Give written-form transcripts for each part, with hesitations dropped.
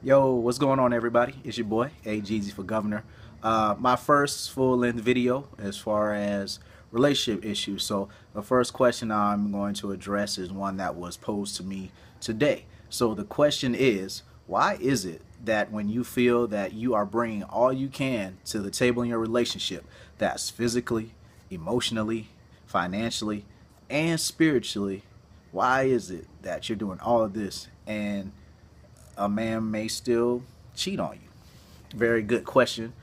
Yo, what's going on, everybody? It's your boy, A Jeezy for Governor. My first full-length video as far as relationship issues. So the first question I'm going to address is one that was posed to me today. So the question is, why is it that when you feel that you are bringing all you can to the table in your relationship, that's physically, emotionally, financially, and spiritually, why is it that you're doing all of this and a man may still cheat on you? Very good question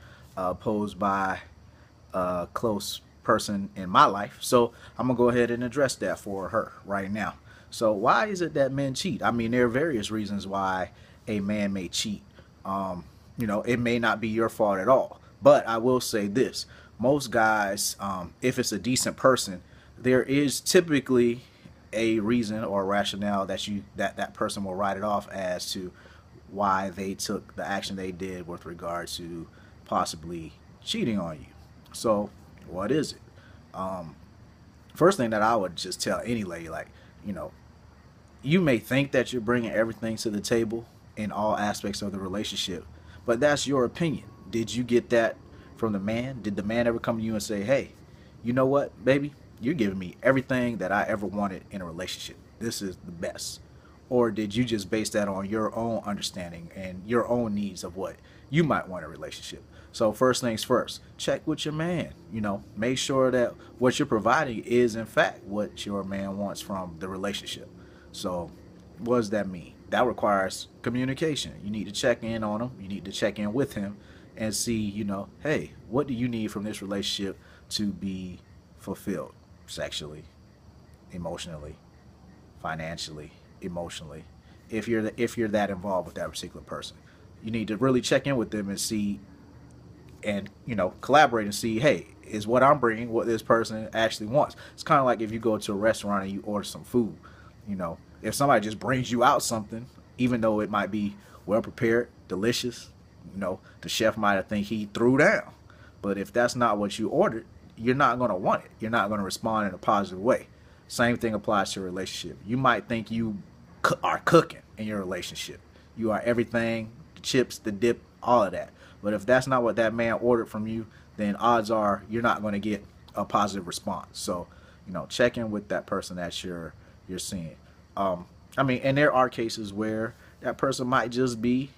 posed by a close person in my life. So I'm going to go ahead and address that for her right now. So why is it that men cheat? I mean, there are various reasons why a man may cheat. It may not be your fault at all. But I will say this. Most guys, if it's a decent person, there is typically a reason or a rationale that person will write it off as to why they took the action they did with regard to possibly cheating on you. So what is it? First thing that I would just tell any lady, like, you know, you may think that you're bringing everything to the table in all aspects of the relationship, but that's your opinion. Did you get that from the man? Did the man ever come to you and say, hey, you know what, baby, you're giving me everything that I ever wanted in a relationship. This is the best. Or did you just base that on your own understanding and your own needs of what you might want in a relationship? So first things first, check with your man. Make sure that what you're providing is in fact what your man wants from the relationship. So what does that mean? That requires communication. You need to check in on him. You need to check in with him and see, hey, what do you need from this relationship to be fulfilled sexually, emotionally, financially, emotionally? If you're that involved with that particular person, you need to really check in with them and see, and collaborate and see, hey, is what I'm bringing what this person actually wants? It's kind of like if you go to a restaurant and you order some food. If somebody just brings you out something, even though it might be well prepared, delicious, the chef might have think he threw down. But if that's not what you ordered, you're not going to want it. You're not going to respond in a positive way. Same thing applies to a relationship. You might think you are cooking in your relationship. You are everything, the chips, the dip, all of that. But if that's not what that man ordered from you, then odds are you're not going to get a positive response. So, check in with that person that you're seeing. And there are cases where that person might just be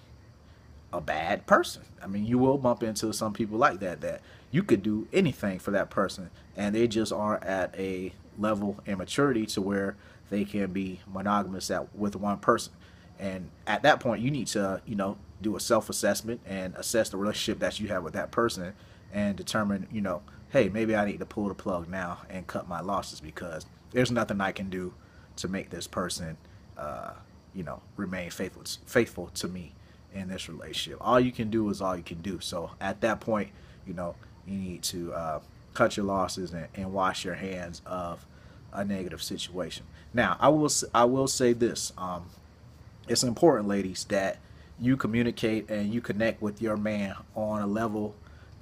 a bad person. I mean, you will bump into some people like that you could do anything for that person, and they just aren't at a level and maturity to where they can be monogamous with one person. And at that point, you need to, do a self-assessment and assess the relationship that you have with that person and determine, hey, maybe I need to pull the plug now and cut my losses because there's nothing I can do to make this person, remain faithful to me in this relationship. All you can do is all you can do. So at that point, you need to cut your losses and wash your hands of a negative situation. Now, I will say this. It's important, ladies, that you communicate and you connect with your man on a level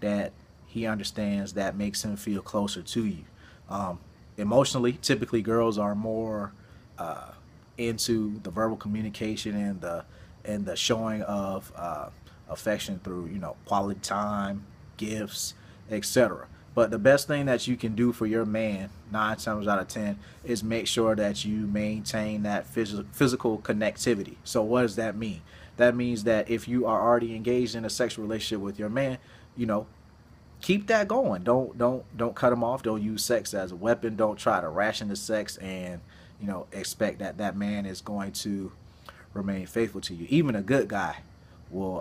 that he understands, that makes him feel closer to you. Emotionally, typically girls are more into the verbal communication and the showing of affection through quality time, gifts, etc. But the best thing that you can do for your man 9 times out of 10 is make sure that you maintain that physical connectivity. So what does that mean? That means that if you are already engaged in a sexual relationship with your man, keep that going. Don't cut him off. Don't use sex as a weapon. Don't try to ration the sex and expect that man is going to remain faithful to you. Even a good guy will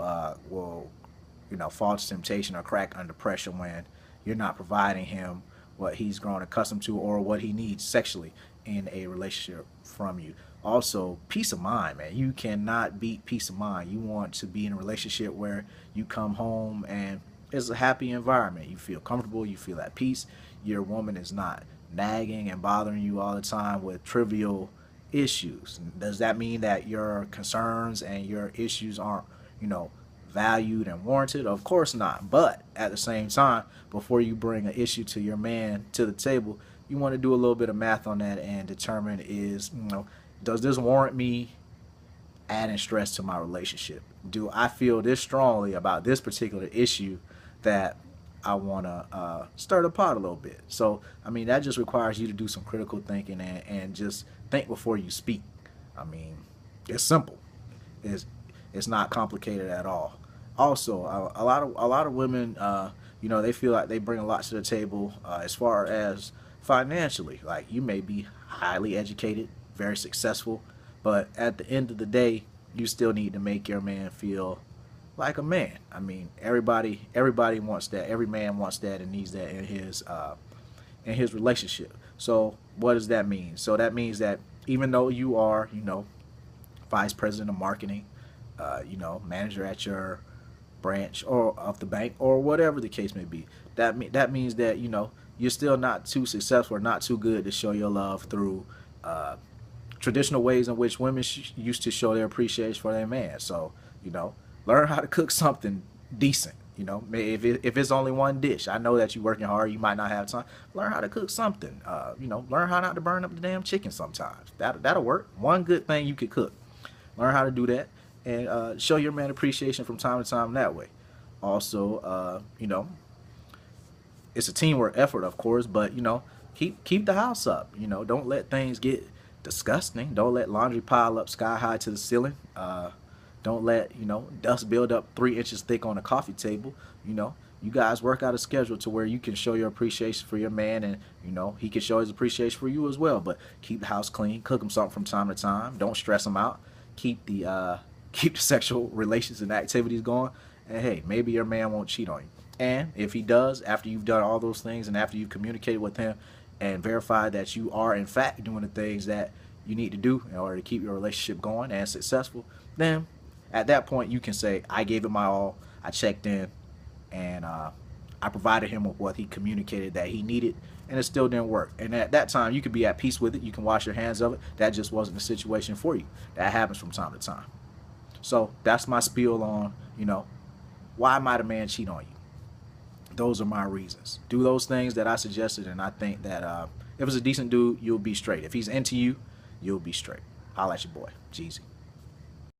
fall to temptation or crack under pressure when you're not providing him what he's grown accustomed to or what he needs sexually in a relationship from you. Also, peace of mind, man. You cannot beat peace of mind. You want to be in a relationship where you come home and it's a happy environment. You feel comfortable. You feel at peace. Your woman is not nagging and bothering you all the time with trivial issues. Does that mean that your concerns and your issues aren't, valued and warranted? Of course not. But at the same time, before you bring an issue to your man to the table, you want to do a little bit of math on that and determine does this warrant me adding stress to my relationship? Do I feel this strongly about this particular issue that I want to stir the pot a little bit? So, I mean, that just requires you to do some critical thinking and just think before you speak. I mean, it's simple. It's, it's not complicated at all. Also, a lot of women, they feel like they bring a lot to the table as far as financially. Like, you may be highly educated, very successful, but at the end of the day, you still need to make your man feel like a man. I mean, everybody wants that. Every man wants that and needs that in his relationship. So what does that mean? So that means that even though you are, vice president of marketing, manager at your branch or of the bank or whatever the case may be, that means that you're still not too successful or not too good to show your love through traditional ways in which women used to show their appreciation for their man. So, learn how to cook something decent. If it's only one dish, I know that you're working hard, you might not have time. Learn how to cook something. Learn how not to burn up the damn chicken sometimes. That'll work. One good thing you could cook. Learn how to do that and show your man appreciation from time to time that way. Also, it's a teamwork effort, of course, but keep the house up. Don't let things get disgusting. Don't let laundry pile up sky high to the ceiling. Don't let dust build up 3 inches thick on a coffee table. You guys work out a schedule to where you can show your appreciation for your man, and he can show his appreciation for you as well. But keep the house clean, cook him something from time to time. Don't stress him out. Keep the sexual relations and activities going. And hey, maybe your man won't cheat on you. And if he does, after you've done all those things and after you've communicated with him and verified that you are in fact doing the things that you need to do in order to keep your relationship going and successful, then at that point you can say, I gave it my all, I checked in, and I provided him with what he communicated that he needed, and it still didn't work. And at that time you can be at peace with it. You can wash your hands of it. That just wasn't the situation for you. That happens from time to time. So that's my spiel on why might a man cheat on you. Those are my reasons. Do those things that I suggested, and I think that if it's a decent dude, you'll be straight. If he's into you, you'll be straight. Holla at your boy, Jeezy.